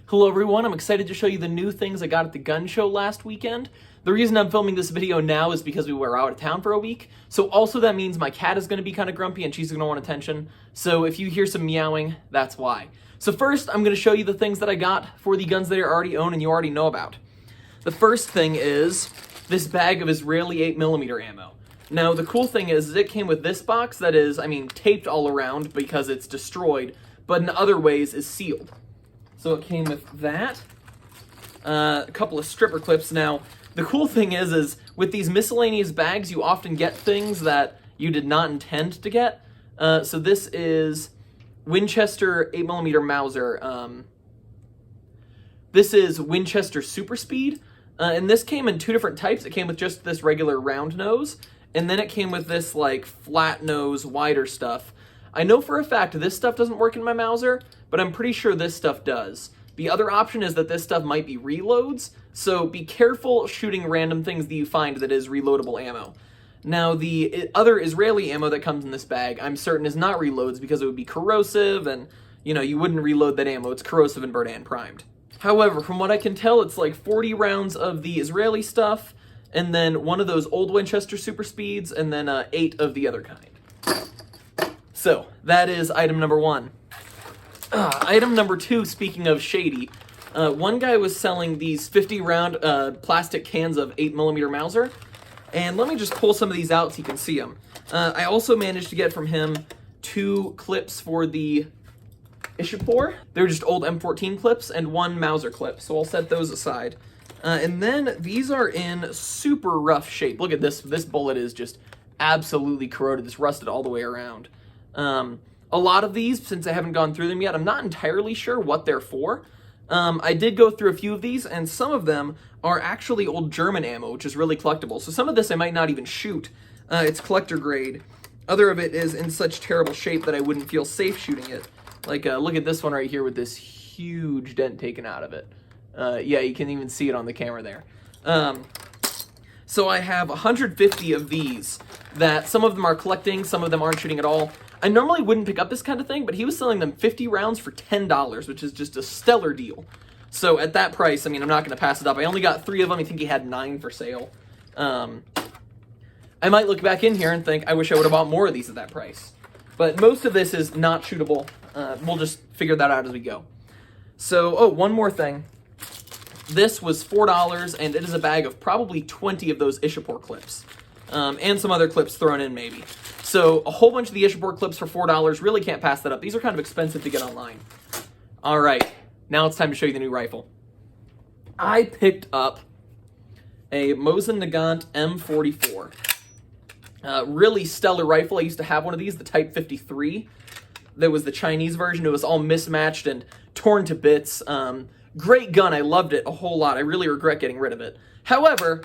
Hello everyone, I'm excited to show you the new things I got at the gun show last weekend. The reason I'm filming this video now is because we were out of town for a week, so also that means my cat is going to be kind of grumpy and she's going to want attention, so if you hear some meowing, that's why. So first, I'm going to show you the things that I got for the guns that I already own and you already know about. The first thing is this bag of Israeli 8mm ammo. Now, the cool thing is it came with this box that is, taped all around because it's destroyed, but in other ways is sealed. So it came with that, a couple of stripper clips. Now, the cool thing is with these miscellaneous bags, you often get things that you did not intend to get. So this is Winchester 8mm Mauser. This is Winchester Super Speed, and this came in two different types. It came with just this regular round nose, and then it came with this like flat nose, wider stuff. I know for a fact this stuff doesn't work in my Mauser, but I'm pretty sure this stuff does. The other option is that this stuff might be reloads, so be careful shooting random things that you find that is reloadable ammo. Now, the other Israeli ammo that comes in this bag, I'm certain is not reloads because it would be corrosive, and, you wouldn't reload that ammo. It's corrosive and burnt and primed. However, from what I can tell, it's like 40 rounds of the Israeli stuff, and then one of those old Winchester Super Speeds, and then 8 of the other kind. So, that is item number 1. Item number 2, speaking of shady, one guy was selling these 50-round plastic cans of 8mm Mauser, and let me just pull some of these out so you can see them. I also managed to get from him 2 clips for the Ishapore. They're just old M14 clips and 1 Mauser clip, so I'll set those aside. And then these are in super rough shape. Look at this. This bullet is just absolutely corroded. It's rusted all the way around. A lot of these, since I haven't gone through them yet, I'm not entirely sure what they're for. I did go through a few of these, and some of them are actually old German ammo, which is really collectible. So some of this I might not even shoot. It's collector grade. Other of it is in such terrible shape that I wouldn't feel safe shooting it. Like, look at this one right here with this huge dent taken out of it. Yeah, you can even see it on the camera there. So I have 150 of these that some of them are collecting, some of them aren't shooting at all. I normally wouldn't pick up this kind of thing, but he was selling them 50 rounds for $10, which is just a stellar deal. So at that price, I'm not going to pass it up. I only got 3 of them. I think he had 9 for sale. I might look back in here and think, I wish I would have bought more of these at that price. But most of this is not shootable. We'll just figure that out as we go. So, one more thing. This was $4, and it is a bag of probably 20 of those Ishapore clips. And some other clips thrown in, maybe. So, a whole bunch of the Ishapore clips for $4. Really can't pass that up. These are kind of expensive to get online. All right. Now it's time to show you the new rifle. I picked up a Mauser Nagant M44. Really stellar rifle. I used to have one of these, the Type 53. That was the Chinese version. It was all mismatched and torn to bits. Great gun. I loved it a whole lot. I really regret getting rid of it. However,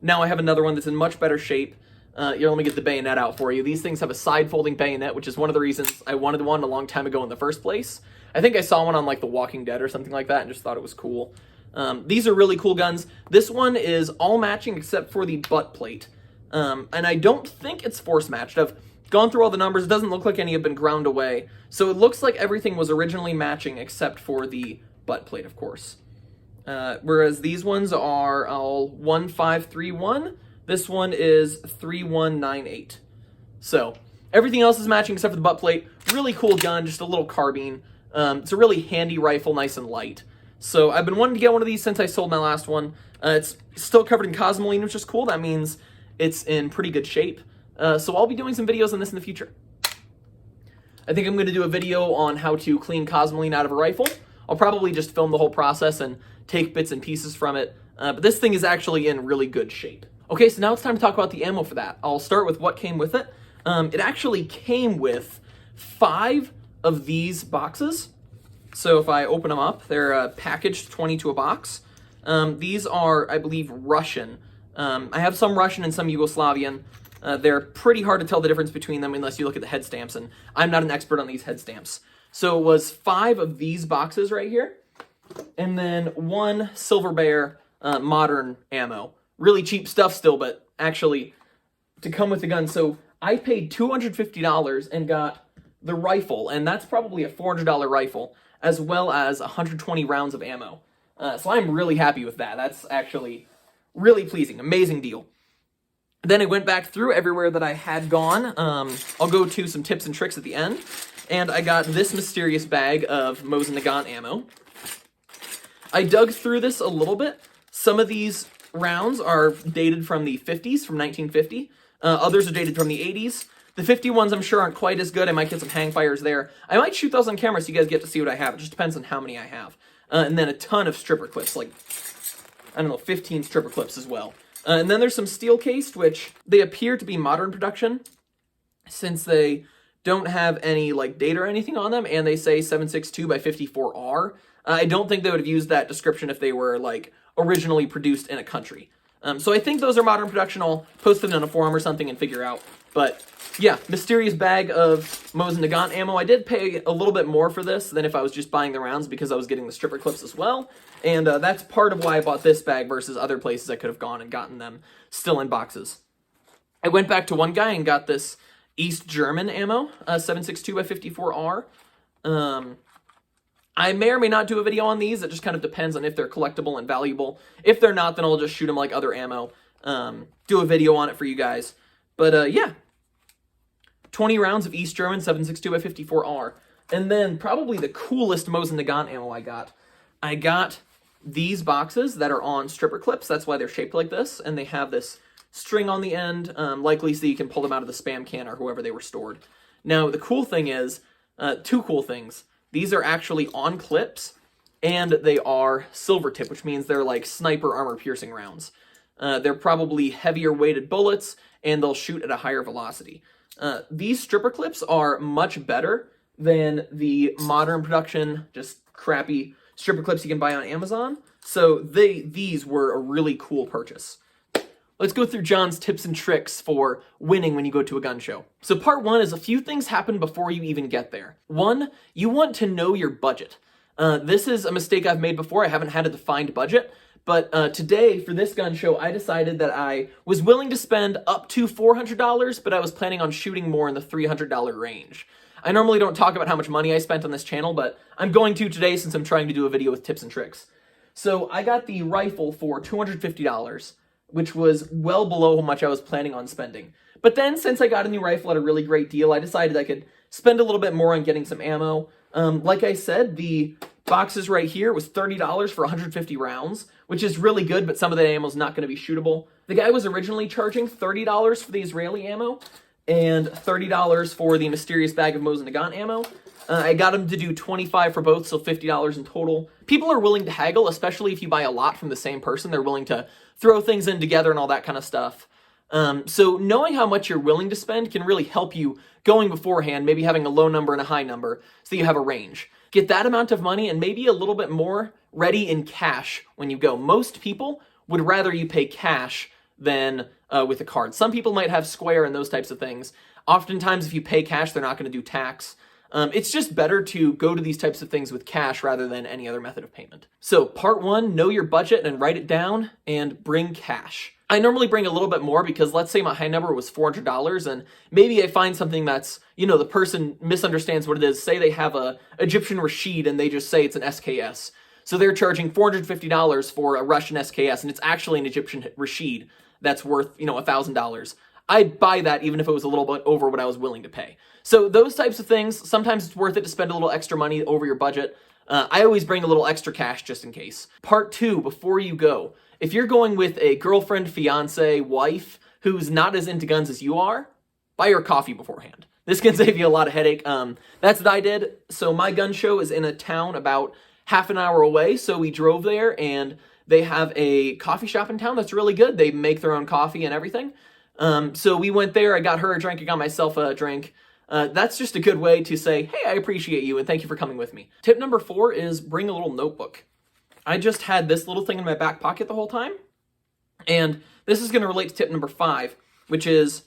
now I have another one that's in much better shape. Let me get the bayonet out for you. These things have a side-folding bayonet, which is one of the reasons I wanted one a long time ago in the first place. I think I saw one on like The Walking Dead or something like that and just thought it was cool. These are really cool guns. This one is all matching except for the butt plate. And I don't think it's force matched. I've gone through all the numbers. It doesn't look like any have been ground away. So it looks like everything was originally matching except for the butt plate, of course. Whereas these ones are all 1531. This one is 3198. So everything else is matching except for the butt plate. Really cool gun, just a little carbine. It's a really handy rifle, nice and light. So I've been wanting to get one of these since I sold my last one. It's still covered in cosmoline, which is cool. That means it's in pretty good shape. So I'll be doing some videos on this in the future. I think I'm going to do a video on how to clean cosmoline out of a rifle. I'll probably just film the whole process and take bits and pieces from it. But this thing is actually in really good shape. Okay, so now it's time to talk about the ammo for that. I'll start with what came with it. It actually came with 5 of these boxes. So if I open them up, they're packaged 20 to a box. These are, I believe, Russian. I have some Russian and some Yugoslavian. They're pretty hard to tell the difference between them unless you look at the head stamps, and I'm not an expert on these head stamps. So it was 5 of these boxes right here, and then 1 Silver Bear modern ammo. Really cheap stuff still, but actually to come with the gun. So I paid $250 and got the rifle, and that's probably a $400 rifle. as well as 120 rounds of ammo. So I'm really happy with that. That's actually really pleasing. Amazing deal. Then I went back through everywhere that I had gone. I'll go to some tips and tricks at the end. And I got this mysterious bag of Mauser Nagant ammo. I dug through this a little bit. Some of these rounds are dated from the 50s, from 1950. Others are dated from the 80s. The 50 ones I'm sure aren't quite as good. I might get some hang fires there. I might shoot those on camera so you guys get to see what I have. It just depends on how many I have. And then a ton of stripper clips, like, I don't know, 15 stripper clips as well. And then there's some steel cased, which they appear to be modern production, since they don't have any like date or anything on them, and they say 7.62 by 54R. I don't think they would have used that description if they were like originally produced in a country. So I think those are modern production. I'll post them in a forum or something and figure out. But yeah, mysterious bag of Mauser Nagant ammo. I did pay a little bit more for this than if I was just buying the rounds because I was getting the stripper clips as well. And that's part of why I bought this bag versus other places I could have gone and gotten them still in boxes. I went back to one guy and got this East German ammo, 7.62 by 54R. I may or may not do a video on these. It just kind of depends on if they're collectible and valuable. If they're not, then I'll just shoot them like other ammo. Do a video on it for you guys. But yeah, 20 rounds of East German 7.62 by 54R. And then probably the coolest Mauser Nagant ammo I got these boxes that are on stripper clips. That's why they're shaped like this. And they have this string on the end, likely so you can pull them out of the Spam can or whoever they were stored. Now, the cool thing is, two cool things. These are actually on clips, and they are silver tip, which means they're like sniper armor piercing rounds. They're probably heavier weighted bullets, and they'll shoot at a higher velocity. These stripper clips are much better than the modern production, just crappy stripper clips you can buy on Amazon. So these were a really cool purchase. Let's go through John's tips and tricks for winning when you go to a gun show. So part one is a few things happen before you even get there. One, you want to know your budget. This is a mistake I've made before. I haven't had a defined budget, but today for this gun show, I decided that I was willing to spend up to $400, but I was planning on shooting more in the $300 range. I normally don't talk about how much money I spent on this channel, but I'm going to today since I'm trying to do a video with tips and tricks. So I got the rifle for $250. Which was well below how much I was planning on spending. But then, since I got a new rifle at a really great deal, I decided I could spend a little bit more on getting some ammo. Like I said, the boxes right here was $30 for 150 rounds, which is really good, but some of the ammo is not going to be shootable. The guy was originally charging $30 for the Israeli ammo, and $30 for the mysterious bag of Mauser Nagant ammo. I got him to do $25 for both, so $50 in total. People are willing to haggle, especially if you buy a lot from the same person. They're willing to throw things in together and all that kind of stuff. So knowing how much you're willing to spend can really help you going beforehand, maybe having a low number and a high number, so you have a range. Get that amount of money and maybe a little bit more ready in cash when you go. Most people would rather you pay cash than with a card. Some people might have Square and those types of things. Oftentimes, if you pay cash, they're not going to do tax. It's just better to go to these types of things with cash rather than any other method of payment. So part one, know your budget and write it down and bring cash. I normally bring a little bit more because let's say my high number was $400 and maybe I find something that's, the person misunderstands what it is. Say they have a Egyptian Rashid and they just say it's an SKS. So they're charging $450 for a Russian SKS and it's actually an Egyptian Rashid that's worth, $1,000. I'd buy that even if it was a little bit over what I was willing to pay. So those types of things, sometimes it's worth it to spend a little extra money over your budget. I always bring a little extra cash just in case. Part two, before you go. If you're going with a girlfriend, fiance, wife who's not as into guns as you are, buy her coffee beforehand. This can save you a lot of headache. That's what I did. So my gun show is in a town about half an hour away. So we drove there and they have a coffee shop in town that's really good. They make their own coffee and everything. So we went there, I got her a drink, I got myself a drink. That's just a good way to say, hey, I appreciate you and thank you for coming with me. Tip number 4 is bring a little notebook. I just had this little thing in my back pocket the whole time. And this is going to relate to tip number 5, which is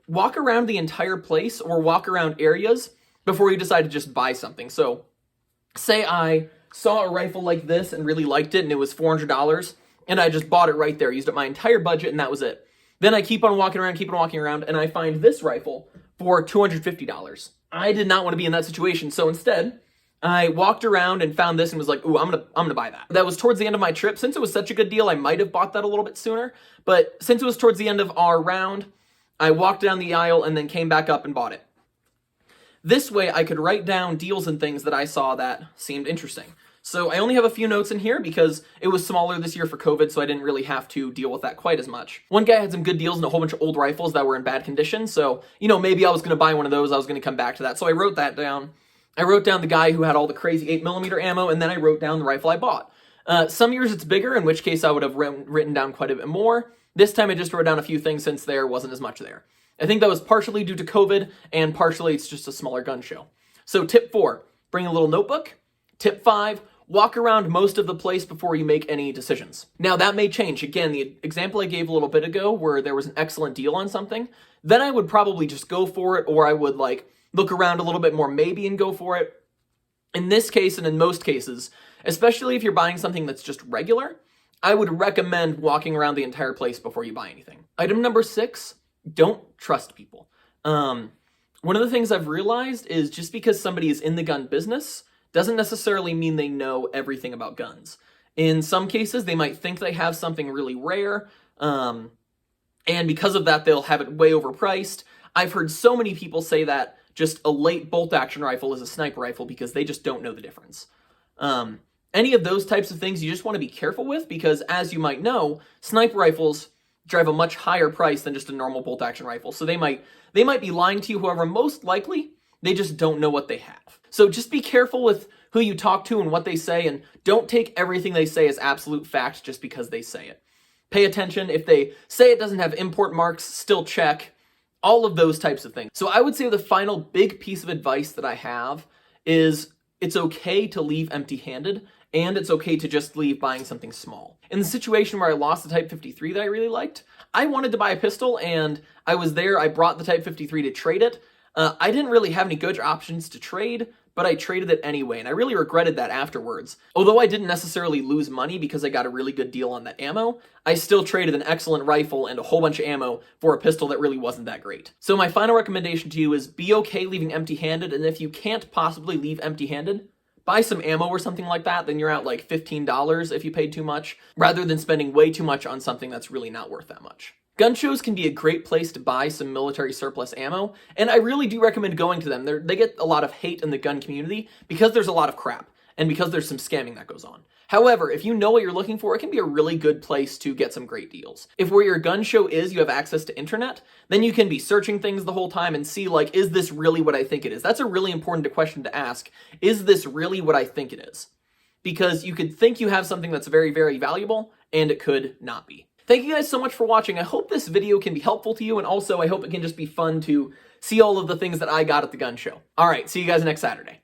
walk around the entire place or walk around areas before you decide to just buy something. So say I saw a rifle like this and really liked it and it was $400 and I just bought it right there, used up my entire budget and that was it. Then I keep on walking around, and I find this rifle for $250. I did not want to be in that situation, so instead, I walked around and found this and was like, ooh, I'm gonna buy that. That was towards the end of my trip. Since it was such a good deal, I might have bought that a little bit sooner. But since it was towards the end of our round, I walked down the aisle and then came back up and bought it. This way, I could write down deals and things that I saw that seemed interesting. So I only have a few notes in here because it was smaller this year for COVID, so I didn't really have to deal with that quite as much. One guy had some good deals and a whole bunch of old rifles that were in bad condition, so, you know, maybe I was going to buy one of those, I was going to come back to that. So I wrote that down. I wrote down the guy who had all the crazy 8mm ammo, and then I wrote down the rifle I bought. Some years it's bigger, in which case I would have written down quite a bit more. This time I just wrote down a few things since there wasn't as much there. I think that was partially due to COVID, and partially it's just a smaller gun show. So tip 4, bring a little notebook. Tip 5, walk around most of the place before you make any decisions. Now that may change. Again, the example I gave a little bit ago where there was an excellent deal on something, then I would probably just go for it, or I would look around a little bit more maybe and go for it. In this case, and in most cases, especially if you're buying something that's just regular, I would recommend walking around the entire place before you buy anything. Item number 6, don't trust people. One of the things I've realized is just because somebody is in the gun business doesn't necessarily mean they know everything about guns. In some cases, they might think they have something really rare, and because of that, they'll have it way overpriced. I've heard so many people say that just a late bolt-action rifle is a sniper rifle because they just don't know the difference. Any of those types of things you just want to be careful with because, as you might know, sniper rifles drive a much higher price than just a normal bolt-action rifle. So they might be lying to you, however, most likely, they just don't know what they have. So just be careful with who you talk to and what they say, and don't take everything they say as absolute fact just because they say it. Pay attention. If they say it doesn't have import marks, still check. All of those types of things. So I would say the final big piece of advice that I have is it's okay to leave empty-handed, and it's okay to just leave buying something small. In the situation where I lost the Type 53 that I really liked, I wanted to buy a pistol, and I was there, I brought the Type 53 to trade it. I didn't really have any good options to trade, but I traded it anyway, and I really regretted that afterwards. Although I didn't necessarily lose money because I got a really good deal on that ammo, I still traded an excellent rifle and a whole bunch of ammo for a pistol that really wasn't that great. So my final recommendation to you is be okay leaving empty-handed, and if you can't possibly leave empty-handed, buy some ammo or something like that, then you're out like $15 if you paid too much, rather than spending way too much on something that's really not worth that much. Gun shows can be a great place to buy some military surplus ammo, and I really do recommend going to them. They get a lot of hate in the gun community because there's a lot of crap, and because there's some scamming that goes on. However, if you know what you're looking for, it can be a really good place to get some great deals. If where your gun show is, you have access to internet, then you can be searching things the whole time and see, is this really what I think it is? That's a really important question to ask. Is this really what I think it is? Because you could think you have something that's very, very valuable, and it could not be. Thank you guys so much for watching. I hope this video can be helpful to you, and also I hope it can just be fun to see all of the things that I got at the gun show. All right, see you guys next Saturday.